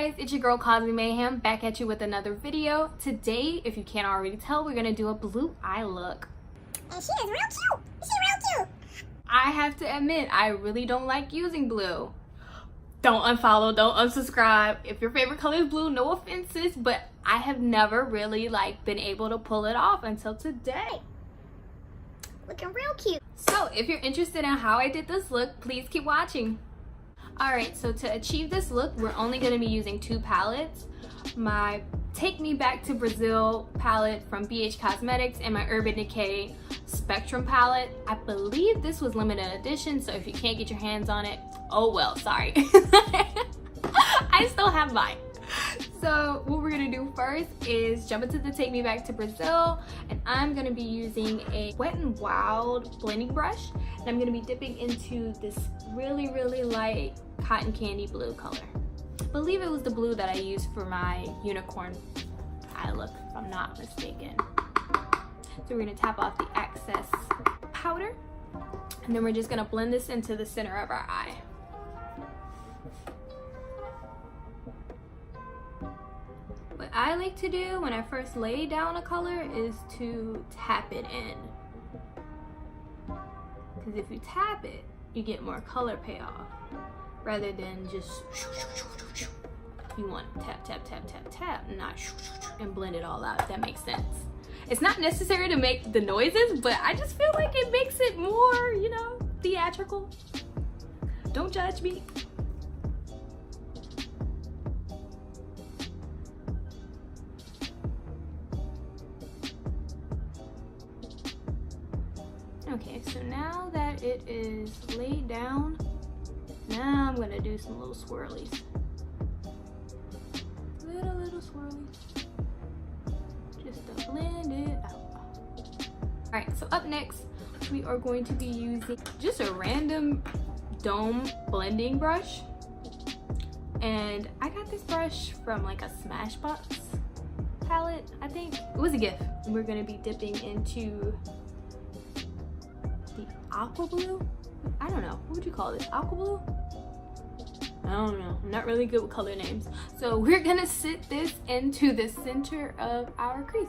guys, it's your girl Cosmic Mayhem back at you with another video. Today, if you can't already tell, we're gonna do a blue eye look. And she is real cute. She's real cute. I have to admit, I really don't like using blue. Don't unfollow, don't unsubscribe. If your favorite color is blue, no offenses, but I have never really been able to pull it off until today. Looking real cute. So if you're interested in how I did this look, please keep watching. Alright, so to achieve this look, we're only going to be using two palettes. My Take Me Back to Brazil palette from BH Cosmetics and my Urban Decay Spectrum palette. I believe this was limited edition, so if you can't get your hands on it, oh well, sorry. I still have mine. So what we're gonna do first is jump into the Take Me Back to Brazil, and I'm gonna be using a Wet n Wild blending brush, and I'm gonna be dipping into this really light cotton candy blue color. I believe it was the blue that I used for my unicorn eye look, if I'm not mistaken. So we're gonna tap off the excess powder, and then we're just gonna blend this into the center of our eye. What I like to do when I first lay down a color is to tap it in. Because if you tap it, you get more color payoff rather than just you want to tap, not and blend it all out, if that makes sense. It's not necessary to make the noises, but I just feel like it makes it more, you know, theatrical. Don't judge me. Okay, so now that it is laid down, now I'm gonna do some little swirlies. Little swirlies. Just to blend it out. Alright, so up next, we are going to be using just a random dome blending brush. And I got this brush from like a Smashbox palette, I think. It was a gift. And we're gonna be dipping into the aqua blue. I don't know, what would you call this? Aqua blue? I don't know, I'm not really good with color names. So we're gonna sit this into the center of our crease.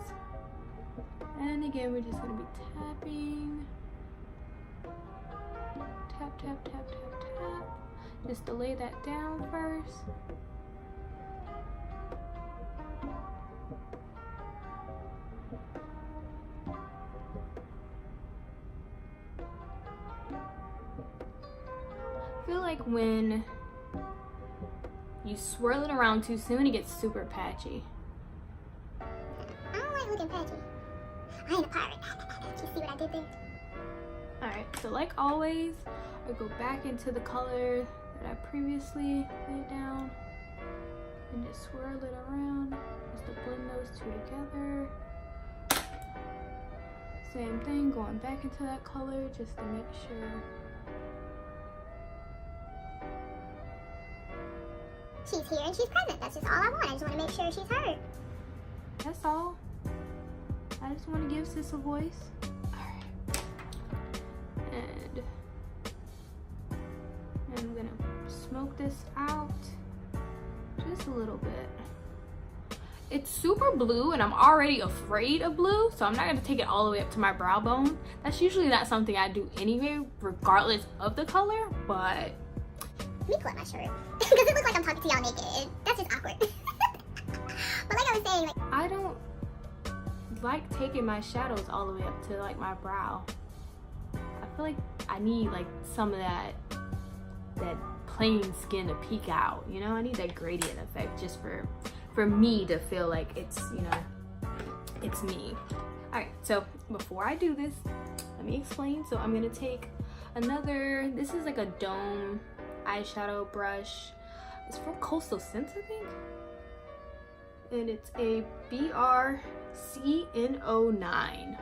And again, we're just gonna be tapping. Tap. Just to lay that down first. I feel like when you swirl it around too soon, it gets super patchy. I don't like looking patchy. I ain't a pirate. You see what I did there? Alright, so like always, I go back into the color that I previously laid down and just swirl it around just to blend those two together. Same thing, going back into that color just to make sure. She's here and she's present. That's just all I want. I just want to make sure she's heard. That's all. I just want to give sis a voice. Alright. And I'm gonna smoke this out just a little bit. It's super blue and I'm already afraid of blue, so I'm not gonna take it all the way up to my brow bone. That's usually not something I do anyway, regardless of the color, but Let me pull up my shirt. Because it looks like I'm talking to y'all naked. That's just awkward. But like I was saying, like, I don't like taking my shadows all the way up to like my brow. I feel like I need like some of that plain skin to peek out, you know? I need that gradient effect just for me to feel like it's, you know, it's me. Alright, so before I do this, let me explain. So I'm gonna take another, this is like a dome eyeshadow brush. It's from Coastal Scents, I think. And it's a BRCN09.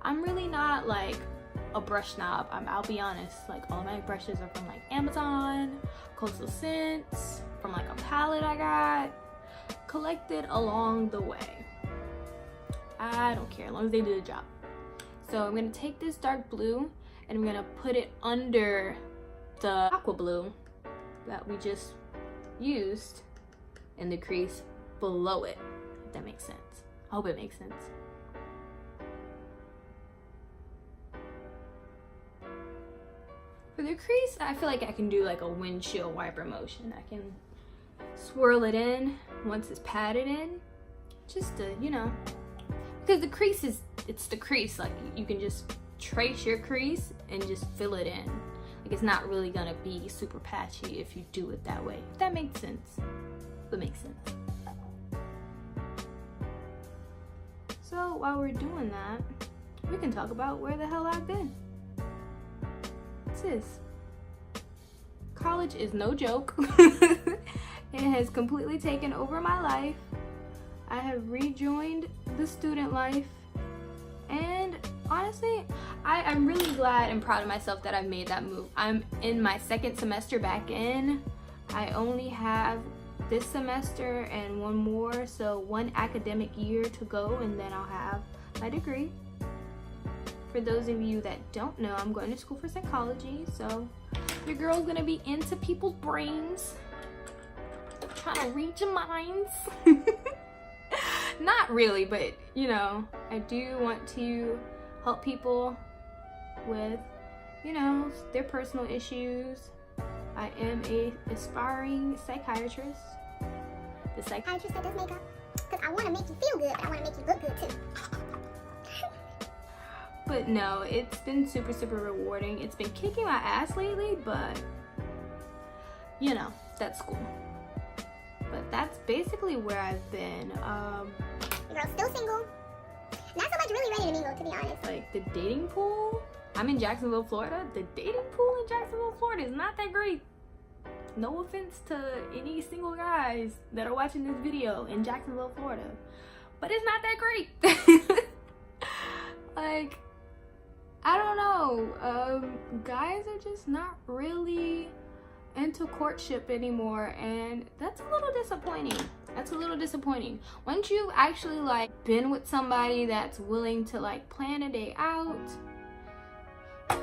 I'm really not like a brush snob. I'll be honest. Like all my brushes are from like Amazon, Coastal Scents, from like a palette I got, collected along the way. I don't care as long as they do the job. So I'm gonna take this dark blue and I'm gonna put it under the aqua blue that we just used in the crease below it, if that makes sense. I hope it makes sense. For the crease, I feel like I can do like a windshield wiper motion. I can swirl it in once it's patted in, just to, you know, because the crease is, it's the crease. Like you can just trace your crease and just fill it in. Like it's not really gonna be super patchy if you do it that way. If that makes sense. If it makes sense. So while we're doing that, we can talk about where the hell I've been. Sis, college is no joke. It has completely taken over my life. I have rejoined the student life, and honestly, I'm really glad and proud of myself that I've made that move. I'm in my second semester back in. I only have this semester and one more, so one academic year to go, and then I'll have my degree. For those of you that don't know, I'm going to school for psychology, so your girl's gonna be into people's brains, trying to read your minds. Not really, but you know, I do want to help people with, you know, their personal issues. I am a aspiring psychiatrist. The Psychiatrist that does makeup. Because I want to make you feel good, but I want to make you look good too. But no, it's been super, super rewarding. It's been kicking my ass lately, but you know, that's cool. But that's basically where I've been. The girl's still single. Not so much really ready to mingle, to be honest. Like the dating pool, I'm in Jacksonville, Florida. The dating pool in Jacksonville, Florida is not that great. No offense to any single guys that are watching this video in Jacksonville, Florida, but it's not that great. Like, I don't know, guys are just not really into courtship anymore, and that's a little disappointing. That's a little disappointing. Once you've actually like been with somebody that's willing to like plan a day out,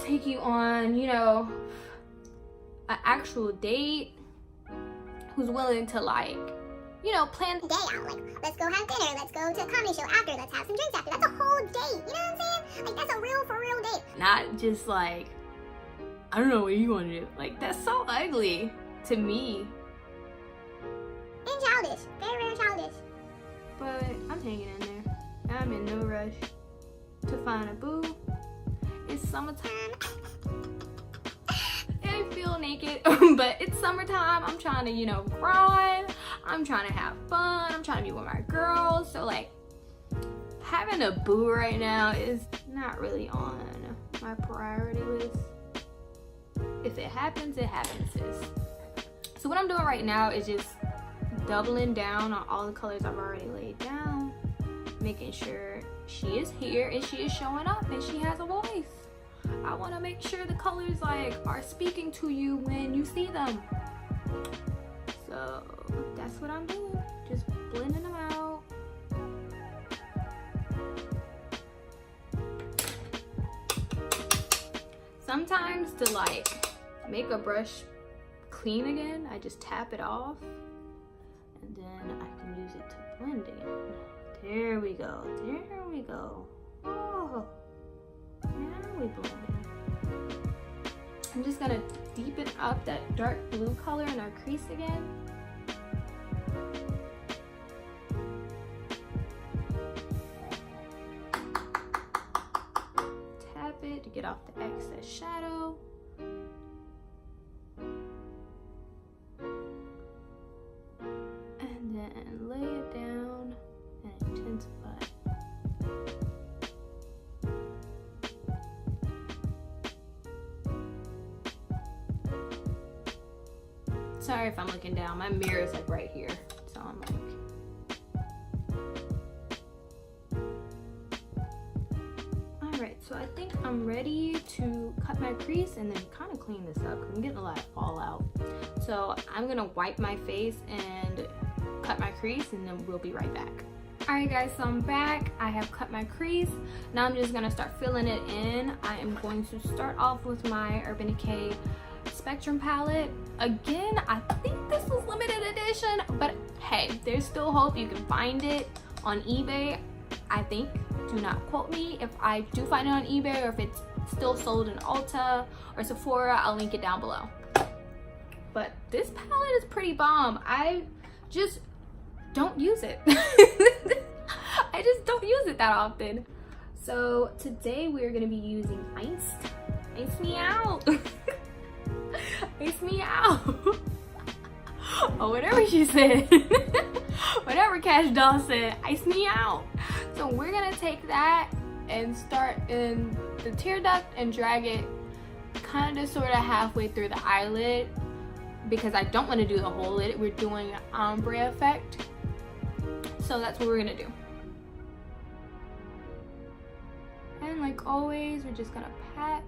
take you on, you know, an actual date, who's willing to like, you know, plan a day out. Like, let's go have dinner, let's go to a comedy show after, let's have some drinks after. That's a whole date, you know what I'm saying? Like, that's a real, for real date. Not just like, I don't know what you want to do. Like, that's so ugly to me. And childish. Very, very childish. But I'm hanging in there. I'm in no rush to find a boo. It's summertime. I feel naked, but it's summertime. I'm trying to, you know, grind. I'm trying to have fun. I'm trying to be with my girls. So like, having a boo right now is not really on my priority list. If it happens, it happens, sis. So what I'm doing right now is just doubling down on all the colors I've already laid down, making sure she is here and she is showing up and she has a voice. I want to make sure the colors like are speaking to you when you see them. So that's what I'm doing, just blending them out. Sometimes to like make a brush clean again, I just tap it off and then I can use it to blend again. There we go, there we go. Oh, now we blend it. I'm just gonna deepen up that dark blue color in our crease again. Tap it to get off the excess shadow. And then lay it down and intensify. Sorry if I'm looking down. My mirror is like right here. So I'm like, alright, so I think I'm ready to cut my crease and then kind of clean this up because I'm getting a lot of fallout. So I'm gonna wipe my face and cut my crease and then we'll be right back. Alright guys, so I'm back. I have cut my crease. Now I'm just gonna start filling it in. I am going to start off with my Urban Decay spectrum palette. Again, I think this was limited edition, but hey, there's still hope. You can find it on eBay, I think. Do not quote me if I do find it on eBay, or if it's still sold in Ulta or Sephora. I'll link it down below. But this palette is pretty bomb. I just don't use it. I just don't use it that often. So today we're gonna be using Ice Me Out. Ice Me Out. Or whatever she said. Whatever Cash Doll said, Ice Me Out. So we're gonna take that and start in the tear duct and drag it kind of sort of halfway through the eyelid, because I don't want to do the whole lid. We're doing an ombre effect. So that's what we're gonna do. And like always, we're just gonna pat.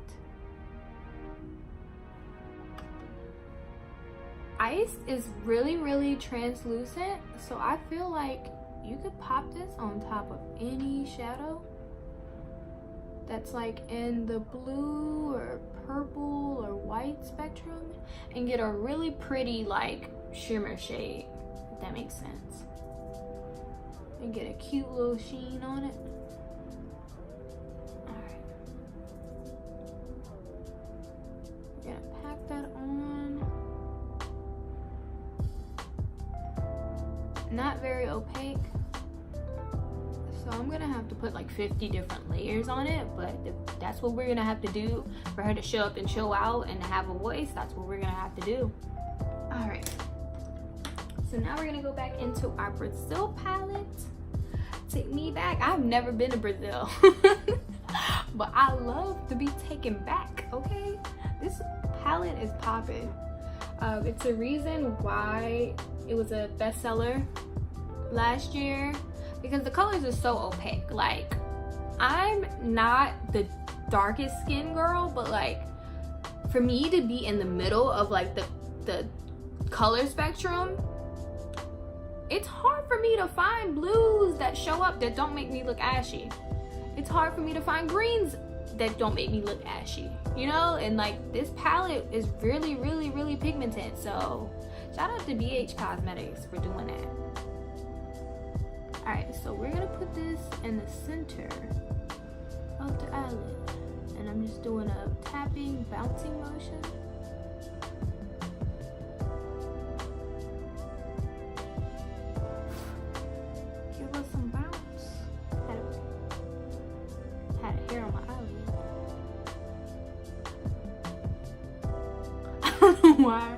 Ice is really, really translucent, so I feel like you could pop this on top of any shadow that's like in the blue or purple or white spectrum and get a really pretty like shimmer shade, if that makes sense. And get a cute little sheen on it. Alright. We're gonna pack that on. Not very opaque, so I'm gonna have to put like 50 different layers on it, but if that's what we're gonna have to do for her to show up and show out and have a voice, that's what we're gonna have to do. All right, so now we're gonna go back into our Brazil palette. Take me back. I've never been to Brazil. But I love to be taken back, okay? This palette is popping. It's a reason why it was a bestseller last year, because the colors are so opaque. Like, I'm not the darkest skin girl, but like for me to be in the middle of like the color spectrum, it's hard for me to find blues that show up that don't make me look ashy. It's hard for me to find greens that don't make me look ashy, you know? And like this palette is really, really, really pigmented. So shout out to BH Cosmetics for doing that. All right, so we're gonna put this in the center of the eyelid, and I'm just doing a tapping, bouncing motion. Give us some bounce. Had a hair on my eyelid. I don't know why,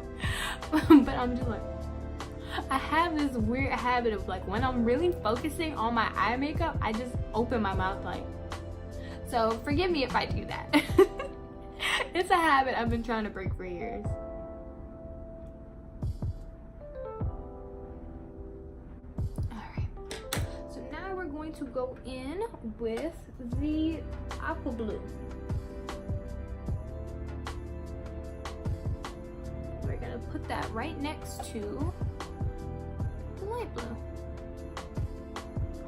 but I'm just like, I have this weird habit of like when I'm really focusing on my eye makeup, I just open my mouth like. So forgive me if I do that. It's a habit I've been trying to break for years. Alright, so now we're going to go in with the aqua blue. We're gonna put that right next to the light blue.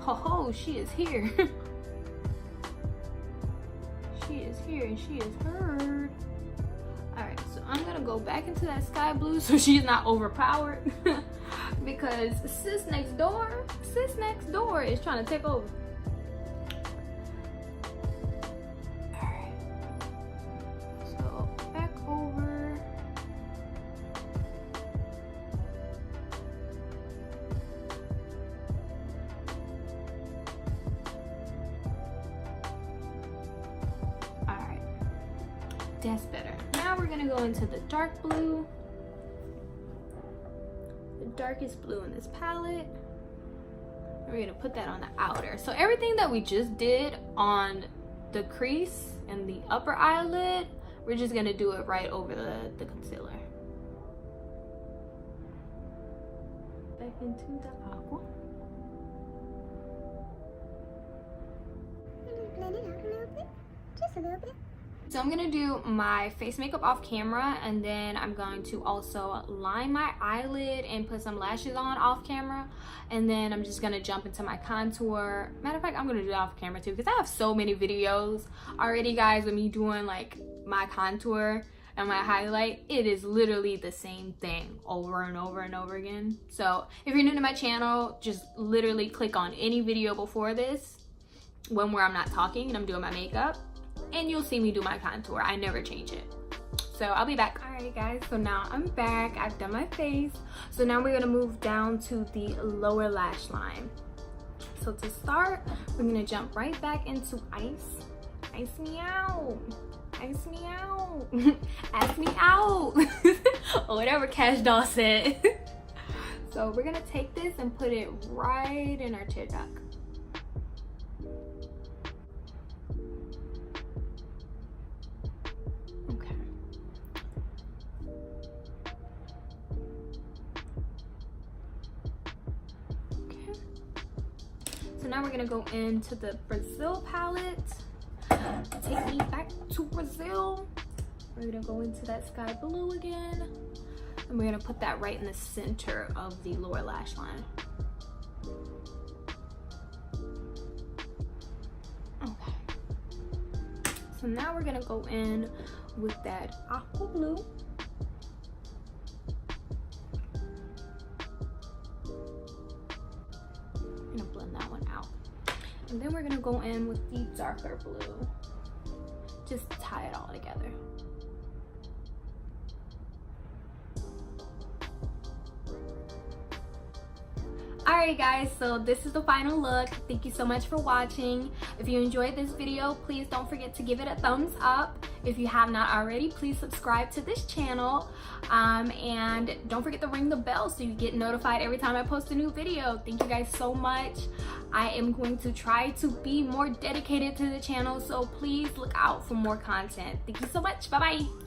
Ho ho, she is here. She is here and she is heard. Alright, so I'm gonna go back into that sky blue so she's not overpowered. Because sis next door is trying to take over. Alright. So back over. Alright. That's better. Now we're gonna go into the dark blue. The darkest blue in this palette. We're gonna put that on the outer. So everything that we just did on the crease and the upper eyelid, we're just gonna do it right over the concealer. Back into the aqua. Blend it out a little bit, just a little bit. So I'm gonna do my face makeup off camera, and then I'm going to also line my eyelid and put some lashes on off camera, and then I'm just gonna jump into my contour. Matter of fact, I'm gonna do that off camera too, because I have so many videos already, guys, with me doing like my contour and my highlight, it is literally the same thing over and over and over again. So if you're new to my channel, just literally click on any video before this, one where I'm not talking and I'm doing my makeup, and you'll see me do my contour. I never change it. So I'll be back. All right guys, so now I'm back. I've done my face. So now we're gonna move down to the lower lash line. So to start, we're gonna jump right back into ice. Ice me out. Ice me out. Ask me out. Or whatever Cash Doll said. So we're gonna take this and put it right in our tear duct. Okay. Okay. So now we're gonna go into the Brazil palette. Take me back to Brazil. We're gonna go into that sky blue again, and we're gonna put that right in the center of the lower lash line. Okay. So now we're gonna go in with that aqua blue. I'm gonna blend that one out. And then we're gonna go in with the darker blue. Just tie it all together. Alright guys, so this is the final look. Thank you so much for watching. If you enjoyed this video, please don't forget to give it a thumbs up. If you have not already, please subscribe to this channel. And don't forget to ring the bell so you get notified every time I post a new video. Thank you guys so much. I am going to try to be more dedicated to the channel, so please look out for more content. Thank you so much. Bye-bye.